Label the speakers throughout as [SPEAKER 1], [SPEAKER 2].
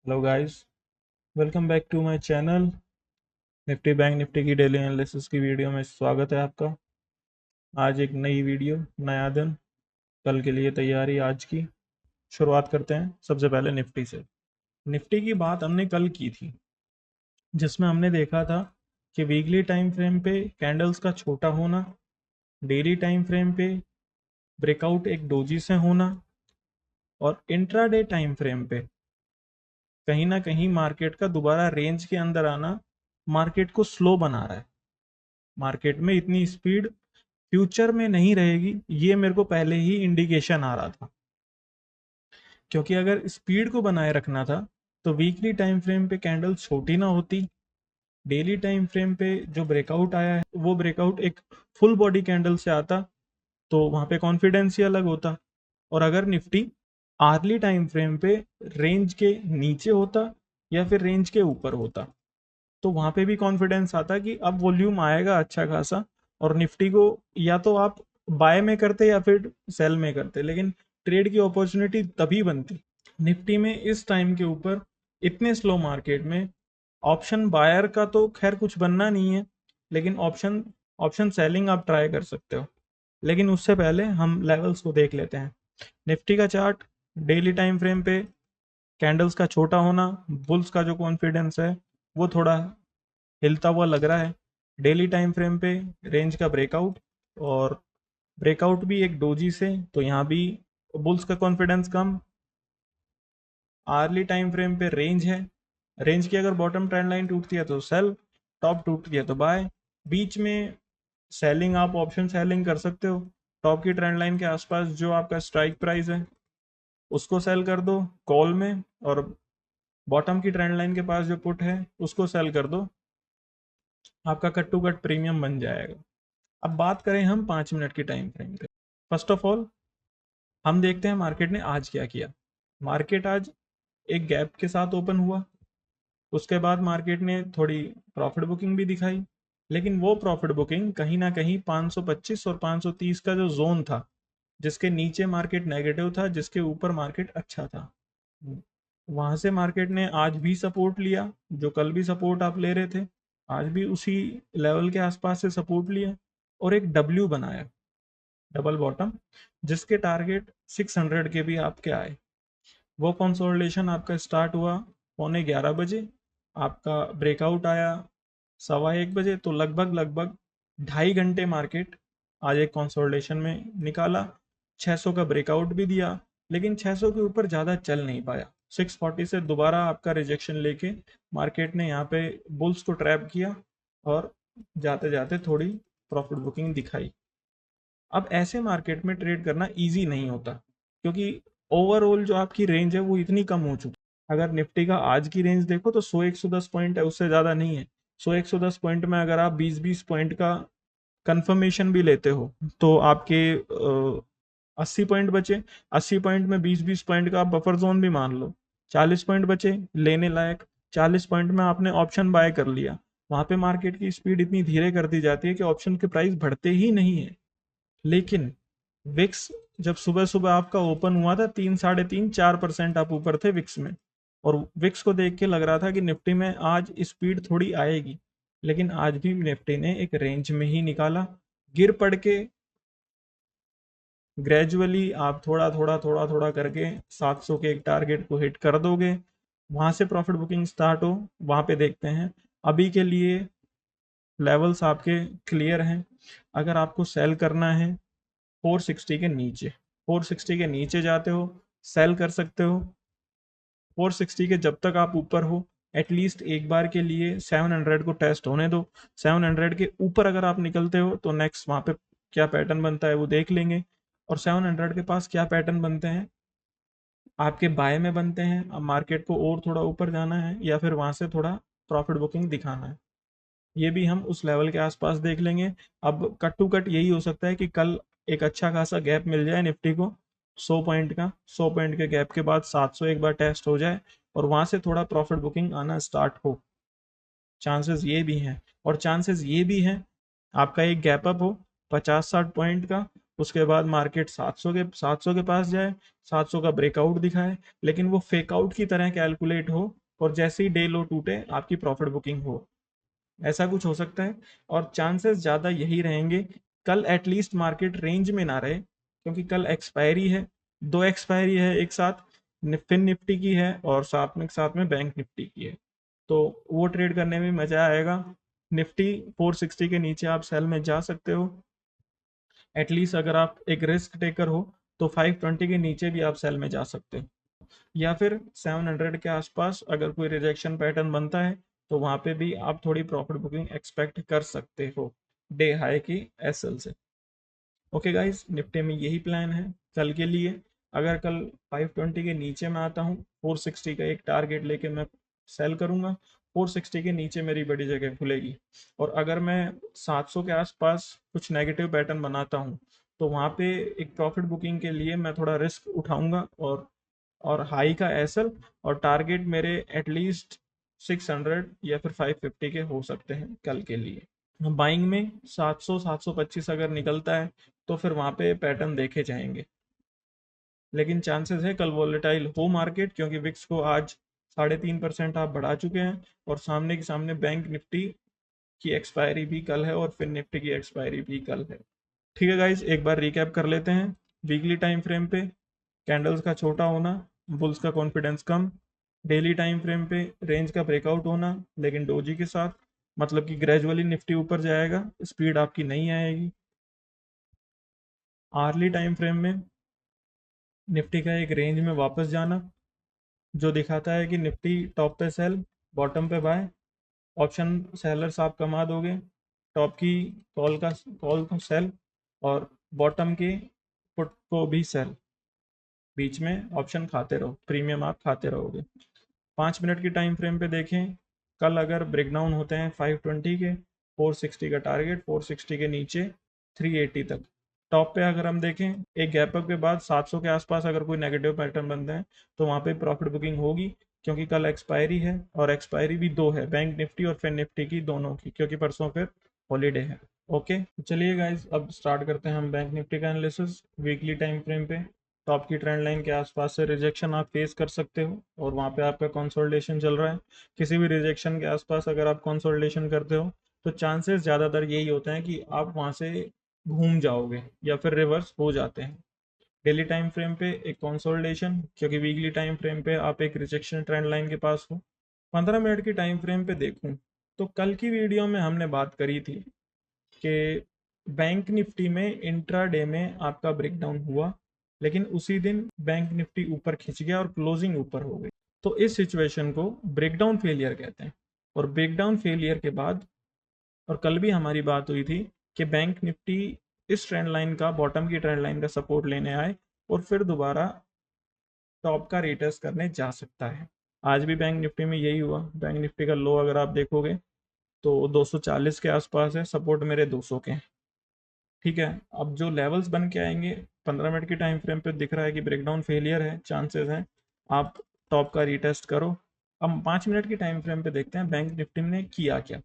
[SPEAKER 1] Hello guys, welcome back to my channel. Nifty bank Nifty की daily analysis की video में स्वागत है आपका। आज एक नई वीडियो, नया दिन, कल के लिए तैयारी आज की। शुरुआत करते हैं सबसे पहले निफ्टी से। निफ्टी की बात हमने कल की थी, जिसमें हमने देखा था कि वीकली टाइम फ्रेम पे कैंडल्स का छोटा होना, डेली टाइम फ्रेम पे ब्रेकआउट एक डोजी से होना और इंट्राडे टाइम फ्रेम पे कहीं ना कहीं मार्केट का दोबारा रेंज के अंदर आना मार्केट को स्लो बना रहा है। मार्केट में इतनी स्पीड फ्यूचर में नहीं रहेगी, ये मेरे को पहले ही इंडिकेशन आ रहा था। क्योंकि अगर स्पीड को बनाए रखना था तो वीकली टाइम फ्रेम पे कैंडल छोटी ना होती, डेली टाइम फ्रेम पे जो ब्रेकआउट आया है वो ब्रेकआउट एक फुल बॉडी कैंडल से आता, तो वहां पे कॉन्फिडेंस ही अलग होता। और अगर निफ्टी आर्ली टाइम फ्रेम पे रेंज के नीचे होता या फिर रेंज के ऊपर होता, तो वहां पे भी कॉन्फिडेंस आता कि अब वॉल्यूम आएगा अच्छा खासा, और निफ्टी को या तो आप बाय में करते या फिर सेल में करते, लेकिन ट्रेड की अपॉर्चुनिटी तभी बनती। निफ्टी में इस टाइम के ऊपर इतने स्लो मार्केट में ऑप्शन बायर का तो खैर कुछ बनना नहीं है, लेकिन ऑप्शन ऑप्शन सेलिंग आप ट्राई कर सकते हो। लेकिन उससे पहले हम लेवल्स को देख लेते हैं। निफ्टी का चार्ट डेली टाइम फ्रेम पे कैंडल्स का छोटा होना, बुल्स का जो कॉन्फिडेंस है वो थोड़ा हिलता हुआ लग रहा है। डेली टाइम फ्रेम पे रेंज का ब्रेकआउट, और ब्रेकआउट भी एक डोजी से, तो यहाँ भी बुल्स का कॉन्फिडेंस कम। आर्ली टाइम फ्रेम पे रेंज है, रेंज की अगर बॉटम ट्रेंड लाइन टूटती है तो सेल, टॉप टूटती है तो बाय। बीच में सेलिंग, आप ऑप्शन सेलिंग कर सकते हो। टॉप की ट्रेंड लाइन के आसपास जो आपका स्ट्राइक प्राइस है उसको सेल कर दो कॉल में, और बॉटम की ट्रेंड लाइन के पास जो पुट है उसको सेल कर दो, आपका कट टू कट प्रीमियम बन जाएगा। अब बात करें हम 5 मिनट की टाइम फ्रेम पे। फर्स्ट ऑफ ऑल हम देखते हैं मार्केट ने आज क्या किया। मार्केट आज एक गैप के साथ ओपन हुआ, उसके बाद मार्केट ने थोड़ी प्रॉफिट बुकिंग भी दिखाई, लेकिन वो प्रॉफिट बुकिंग कहीं ना कहीं 525 और 530 का जो जोन था, जिसके नीचे मार्केट नेगेटिव था, जिसके ऊपर मार्केट अच्छा था, वहां से मार्केट ने आज भी सपोर्ट लिया। जो कल भी सपोर्ट आप ले रहे थे, आज भी उसी लेवल के आसपास से सपोर्ट लिया और एक डब्ल्यू बनाया, डबल बॉटम, जिसके टारगेट 600 के भी आपके आए। वो कंसोलिडेशन आपका स्टार्ट हुआ 11:15 बजे, आपका ब्रेकआउट आया 1:15 बजे, तो लगभग लगभग 2.5 घंटे मार्केट आज एक कंसोलिडेशन में निकाला। 600 का ब्रेकआउट भी दिया, लेकिन 600 के ऊपर ज़्यादा चल नहीं पाया। 640 से दोबारा आपका रिजेक्शन लेके मार्केट ने यहाँ पे बुल्स को ट्रैप किया और जाते जाते थोड़ी प्रॉफिट बुकिंग दिखाई। अब ऐसे मार्केट में ट्रेड करना इजी नहीं होता, क्योंकि ओवरऑल जो आपकी रेंज है वो इतनी कम हो चुकी है। अगर निफ्टी का आज की रेंज देखो तो 100-110 पॉइंट है, उससे ज़्यादा नहीं है। 100-110 पॉइंट में अगर आप 20-20 पॉइंट का कंफर्मेशन भी लेते हो तो आपके 80 पॉइंट बचे। 80 पॉइंट में 20-20 पॉइंट का आप बफर जोन भी मान लो, 40 पॉइंट बचे लेने लायक। 40 पॉइंट में आपने ऑप्शन बाय कर लिया, वहां पे मार्केट की स्पीड इतनी धीरे कर दी जाती है कि ऑप्शन के प्राइस बढ़ते ही नहीं है। लेकिन विक्स जब सुबह सुबह आपका ओपन हुआ था 3, 3.5, 4% आप ऊपर थे विक्स में, और विक्स को देख के लग रहा था कि निफ्टी में आज स्पीड थोड़ी आएगी, लेकिन आज भी निफ्टी ने एक रेंज में ही निकाला। गिर पड़ के ग्रेजुअली आप थोड़ा थोड़ा थोड़ा थोड़ा करके 700 के एक टारगेट को हिट कर दोगे, वहां से प्रॉफिट बुकिंग स्टार्ट हो, वहां पे देखते हैं। अभी के लिए लेवल्स आपके क्लियर हैं। अगर आपको सेल करना है 460 के नीचे, 460 के नीचे जाते हो सेल कर सकते हो। 460 के जब तक आप ऊपर हो, एटलीस्ट एक बार के लिए 700 को टेस्ट होने दो। 700 के ऊपर अगर आप निकलते हो तो नेक्स्ट वहां पे क्या पैटर्न बनता है वो देख लेंगे, और 700 के पास क्या पैटर्न बनते हैं आपके बाय में बनते हैं। अब मार्केट को और थोड़ा ऊपर जाना है या फिर वहां से थोड़ा प्रॉफिट बुकिंग दिखाना है, ये भी हम उस लेवल के आसपास देख लेंगे। अब कट टू कट यही हो सकता है कि कल एक अच्छा खासा गैप मिल जाए निफ्टी को 100 पॉइंट का, 100 पॉइंट के गैप के बाद 700 एक बार टेस्ट हो जाए और वहां से थोड़ा प्रॉफिट बुकिंग आना स्टार्ट हो। चांसेस ये भी हैं, और चांसेस ये भी हैं आपका एक गैप अप हो 50-60 पॉइंट का, उसके बाद मार्केट 700 के पास जाए, 700 का ब्रेकआउट दिखाए, लेकिन वो फेक आउट की तरह कैलकुलेट हो और जैसे ही डे लो टूटे आपकी प्रॉफिट बुकिंग हो, ऐसा कुछ हो सकता है। और चांसेस ज़्यादा यही रहेंगे कल एटलीस्ट मार्केट रेंज में ना रहे, क्योंकि कल एक्सपायरी है, 2 एक्सपायरी है एक साथ, फिन निफ्टी की है और साथ में बैंक निफ्टी की है, तो वो ट्रेड करने में मज़ा आएगा। निफ्टी 460 के नीचे आप सेल में जा सकते हो, एटलीस्ट अगर आप एक रिस्क टेकर हो तो 520 के नीचे भी आप सेल में जा सकते हो, या फिर 700 के आसपास अगर कोई रिजेक्शन पैटर्न बनता है तो वहाँ पे भी आप थोड़ी प्रॉफिट बुकिंग एक्सपेक्ट कर सकते हो डे हाई की एसएल से। ओके गाइस, निफ्टी में यही प्लान है कल के लिए। अगर कल 520 के नीचे मैं आता हूँ, 460 का एक टारगेट लेके मैं सेल करूँगा, 460 के नीचे मेरी बड़ी जगह खुलेगी। और अगर मैं 700 के आसपास कुछ नेगेटिव पैटर्न बनाता हूँ तो वहाँ पे एक प्रॉफिट बुकिंग के लिए मैं थोड़ा रिस्क उठाऊंगा, और हाई का एसएल और टारगेट मेरे एटलीस्ट 600 या फिर 550 के हो सकते हैं कल के लिए। बाइंग में 700 725 अगर निकलता है तो फिर वहाँ पे पैटर्न देखे जाएंगे, लेकिन चांसेस है कल वॉलेटाइल हो मार्केट, क्योंकि विक्स को आज 3.5% आप बढ़ा चुके हैं और सामने के सामने बैंक निफ्टी की एक्सपायरी भी कल है और फिर निफ्टी की एक्सपायरी भी कल है। ठीक है गाइज, एक बार रिकैप कर लेते हैं। वीकली टाइम फ्रेम पे कैंडल्स का छोटा होना, बुल्स का कॉन्फिडेंस कम। डेली टाइम फ्रेम पे रेंज का ब्रेकआउट होना लेकिन डोजी के साथ, मतलब कि ग्रेजुअली निफ्टी ऊपर जाएगा, स्पीड आपकी नहीं आएगी। आर्ली टाइम फ्रेम में निफ्टी का एक रेंज में वापस जाना जो दिखाता है कि निफ्टी टॉप पे सेल, बॉटम पे बाय, ऑप्शन सेलर्स आप कमा दोगे, टॉप की कॉल को सेल और बॉटम के पुट को भी सेल, बीच में ऑप्शन खाते रहो, प्रीमियम आप खाते रहोगे। 5 मिनट की टाइम फ्रेम पे देखें, कल अगर ब्रेकडाउन होते हैं 520 के, 460 का टारगेट, 460 के नीचे 380 तक। टॉप पे अगर हम देखें एक गैप अप के बाद 700 के आसपास अगर कोई नेगेटिव पैटर्न बनते हैं तो वहाँ पे प्रॉफिट बुकिंग होगी, क्योंकि कल एक्सपायरी है और एक्सपायरी भी 2 है, बैंक निफ्टी और फिर निफ्टी की दोनों की, क्योंकि परसों फिर हॉलीडे है। ओके, चलिए गाइज अब स्टार्ट करते हैं हम बैंक निफ्टी का एनालिसिस। वीकली टाइम फ्रेम पे टॉप की ट्रेंड लाइन के आसपास से रिजेक्शन आप फेस कर सकते हो और वहाँ पे आपका कंसोलिडेशन चल रहा है। किसी भी रिजेक्शन के आसपास अगर आप कंसोलिडेशन करते हो तो चांसेस ज़्यादातर यही होते हैं कि आप वहाँ से घूम जाओगे या फिर रिवर्स हो जाते हैं। डेली टाइम फ्रेम पे एक कंसोलिडेशन, क्योंकि वीकली टाइम फ्रेम पे आप एक रिजेक्शन ट्रेंड लाइन के पास हो। 15 मिनट की टाइम फ्रेम पे देखूं तो कल की वीडियो में हमने बात करी थी कि बैंक निफ्टी में इंट्राडे में आपका ब्रेकडाउन हुआ, लेकिन उसी दिन बैंक निफ्टी ऊपर खिंच गया और क्लोजिंग ऊपर हो गई। तो इस सिचुएशन को ब्रेकडाउन फेलियर कहते हैं। और ब्रेकडाउन फेलियर के बाद, और कल भी हमारी बात हुई थी कि बैंक निफ्टी इस ट्रेंड लाइन का, बॉटम की ट्रेंड लाइन का सपोर्ट लेने आए और फिर दोबारा टॉप का रिटेस्ट करने जा सकता है। आज भी बैंक निफ्टी में यही हुआ। बैंक निफ्टी का लो अगर आप देखोगे तो 240 के आसपास है, सपोर्ट मेरे 200 के हैं। ठीक है, अब जो लेवल्स बन के आएंगे, 15 मिनट की टाइम फ्रेम पे दिख रहा है कि ब्रेकडाउन फेलियर है, चांसेस हैं आप टॉप का रीटेस्ट करो। अब 5 मिनट की टाइम फ्रेम पे देखते हैं बैंक निफ्टी ने किया क्या।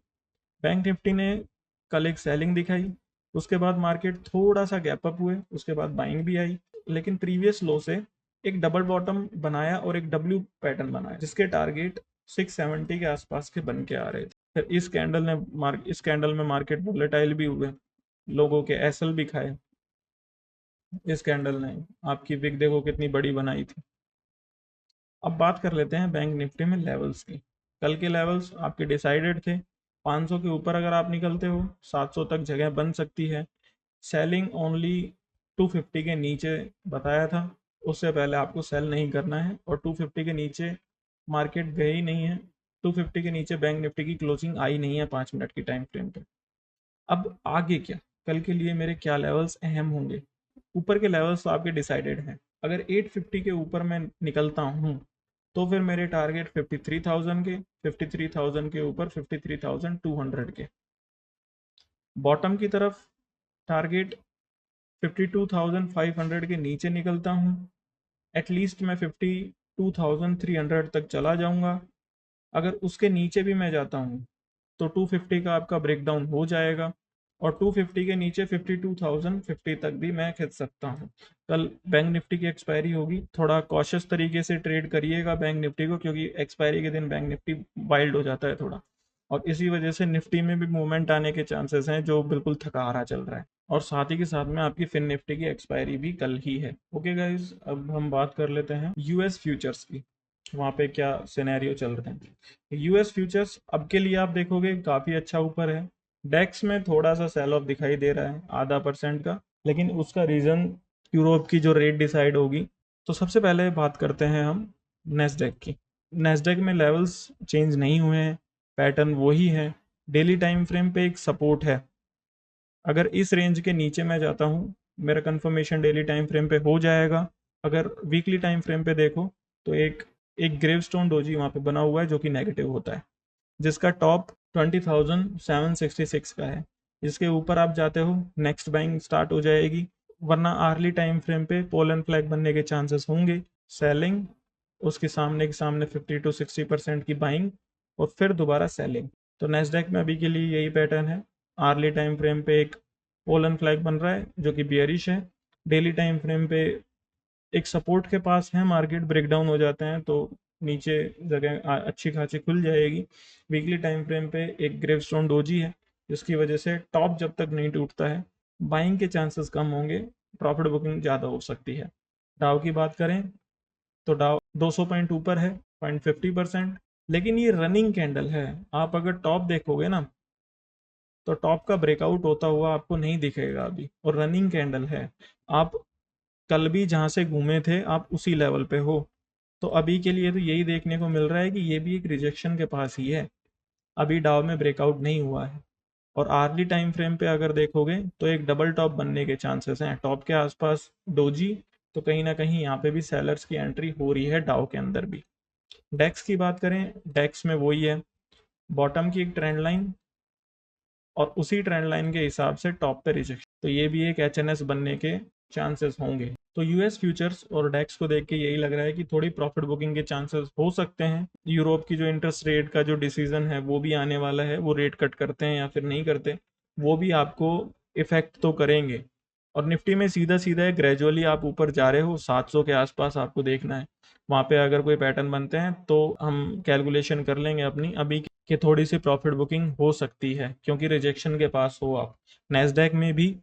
[SPEAKER 1] बैंक निफ्टी ने कल एक सेलिंग दिखाई, उसके बाद मार्केट थोड़ा सा गैप अप हुए, उसके बाद बाइंग भी आई, लेकिन प्रीवियस लो से एक डबल बॉटम बनाया और एक डब्ल्यू पैटर्न बनाया जिसके टारगेट 670 के आसपास के बन के आ रहे थे। फिर इस कैंडल में मार्केट वोलेटाइल भी हुए, लोगों के एसएल भी खाए। इस कैंडल ने आपकी विक देखो कितनी बड़ी बनाई थी। अब बात कर लेते हैं बैंक निफ्टी में लेवल्स की। कल के लेवल्स आपके डिसाइडेड थे। 500 के ऊपर अगर आप निकलते हो 700 तक जगह बन सकती है। सेलिंग ओनली 250 के नीचे बताया था, उससे पहले आपको सेल नहीं करना है, और 250 के नीचे मार्केट गई नहीं है। 250 के नीचे बैंक निफ्टी की क्लोजिंग आई नहीं है 5 मिनट की टाइम फ्रेम पे। अब आगे क्या, कल के लिए मेरे क्या लेवल्स अहम होंगे। ऊपर के लेवल्स तो आपके डिसाइडेड हैं। अगर 850 के ऊपर मैं निकलता हूँ तो फिर मेरे टारगेट 53,000 के, 53,000 के ऊपर 53,200 के। बॉटम की तरफ टारगेट 52,500 के नीचे निकलता हूँ, एटलीस्ट मैं 52,300 तक चला जाऊँगा। अगर उसके नीचे भी मैं जाता हूँ तो 250 का आपका ब्रेकडाउन हो जाएगा, और 250 के नीचे 52,050 तक भी मैं खींच सकता हूँ। कल बैंक निफ्टी की एक्सपायरी होगी, थोड़ा कॉशियस तरीके से ट्रेड करिएगा बैंक निफ्टी को, क्योंकि एक्सपायरी के दिन बैंक निफ्टी वाइल्ड हो जाता है थोड़ा, और इसी वजह से निफ्टी में भी मूवमेंट आने के चांसेस हैं जो बिल्कुल थका रहा चल रहा है। और साथ ही के साथ में आपकी फिन निफ्टी की एक्सपायरी भी कल ही है। ओके गाइज, अब हम बात कर लेते हैं यूएस फ्यूचर्स की, वहाँ पे क्या सिनेरियो चल रहे हैं। यूएस फ्यूचर्स अब के लिए आप देखोगे काफ़ी अच्छा ऊपर है। डेक्स में थोड़ा सा सेल ऑफ दिखाई दे रहा है, आधा % का, लेकिन उसका रीज़न यूरोप की जो रेट डिसाइड होगी। तो सबसे पहले बात करते हैं हम नेस्डेक की। नेस्डेक में लेवल्स चेंज नहीं हुए हैं, पैटर्न वही है। डेली टाइम फ्रेम पे एक सपोर्ट है, अगर इस रेंज के नीचे मैं जाता हूँ, मेरा कंफर्मेशन डेली टाइम फ्रेम पे हो जाएगा। अगर वीकली टाइम फ्रेम पे देखो तो एक एक ग्रेवस्टोन डोजी वहाँ पे बना हुआ है जो कि नेगेटिव होता है, जिसका टॉप 20,766 का है। इसके ऊपर आप जाते हो, नेक्स्ट बाइंग स्टार्ट हो जाएगी, वरना आर्ली टाइम फ्रेम पे पोलन फ्लैग बनने के चांसेस होंगे, सेलिंग, उसके सामने के सामने 50 to 60% की बाइंग, और फिर दोबारा सेलिंग। तो नेस्डेक में अभी के लिए यही पैटर्न है। आर्ली टाइम फ्रेम पे एक पोलन फ्लैग बन रहा है जो कि बियरिश है। डेली टाइम फ्रेम पे एक सपोर्ट के पास है, मार्केट ब्रेकडाउन हो जाते हैं तो नीचे जगह अच्छी खासी खुल जाएगी। वीकली टाइम फ्रेम पे एक ग्रेवस्टोन डोजी है, जिसकी वजह से टॉप जब तक नहीं टूटता है बाइंग के चांसेस कम होंगे, प्रॉफिट बुकिंग ज़्यादा हो सकती है। डाउ की बात करें तो डाउ 200 पॉइंट ऊपर है, 0.50%, लेकिन ये रनिंग कैंडल है। आप अगर टॉप देखोगे ना तो टॉप का ब्रेकआउट होता हुआ आपको नहीं दिखेगा अभी, और रनिंग कैंडल है। आप कल भी जहाँ से घूमे थे आप उसी लेवल पे हो। तो अभी के लिए तो यही देखने को मिल रहा है कि ये भी एक रिजेक्शन के पास ही है, अभी डाउ में ब्रेकआउट नहीं हुआ है। और आर्ली टाइम फ्रेम पे अगर देखोगे तो एक डबल टॉप बनने के चांसेस हैं, टॉप के आसपास डोजी, तो कहीं ना कहीं यहाँ पे भी सेलर्स की एंट्री हो रही है डाउ के अंदर भी। डेक्स की बात करें, डेक्स में वही है, बॉटम की एक ट्रेंड लाइन और उसी ट्रेंड लाइन के हिसाब से टॉप पे रिजेक्शन, तो ये भी एक एचएनएस बनने के चांसेस होंगे। तो यूएस फ्यूचर्स और डेक्स को देख के यही लग रहा है कि थोड़ी प्रॉफिट बुकिंग के चांसेस हो सकते हैं। यूरोप की जो इंटरेस्ट रेट का जो डिसीजन है वो भी आने वाला है, वो रेट कट करते हैं या फिर नहीं करते, वो भी आपको इफेक्ट तो करेंगे। और निफ्टी में सीधा सीधा ग्रेजुअली आप ऊपर जा रहे हो, 700 के आसपास आपको देखना है। वहाँ पे अगर कोई पैटर्न बनते हैं तो हम कैलकुलेशन कर लेंगे अपनी अभी कि थोड़ी सी प्रॉफिट बुकिंग हो सकती है, क्योंकि रिजेक्शन के पास हो आप, नेस्डैक में भी,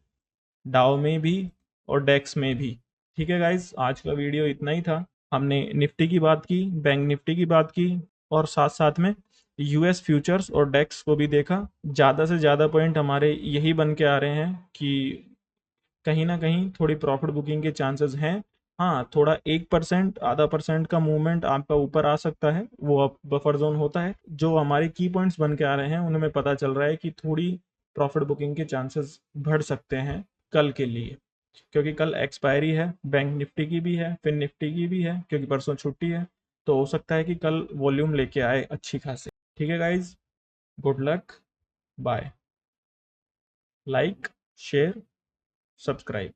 [SPEAKER 1] डाउ में भी, और डेक्स में भी। ठीक है गाइज, आज का वीडियो इतना ही था। हमने निफ्टी की बात की, बैंक निफ्टी की बात की, और साथ साथ में यूएस फ्यूचर्स और डेक्स को भी देखा। ज़्यादा से ज़्यादा पॉइंट हमारे यही बन के आ रहे हैं कि कहीं ना कहीं थोड़ी प्रॉफिट बुकिंग के चांसेस हैं। हाँ, थोड़ा 1% आधा % का मूवमेंट आपका ऊपर आ सकता है, वो अब बफर जोन होता है। जो हमारे की पॉइंट्स बन के आ रहे हैं उनमें पता चल रहा है कि थोड़ी प्रॉफिट बुकिंग के चांसेस बढ़ सकते हैं कल के लिए, क्योंकि कल एक्सपायरी है, बैंक निफ्टी की भी है, फिर निफ्टी की भी है, क्योंकि परसों छुट्टी है। तो हो सकता है कि कल वॉल्यूम लेके आए अच्छी खासी। ठीक है guys, good luck, bye. Like, share, subscribe.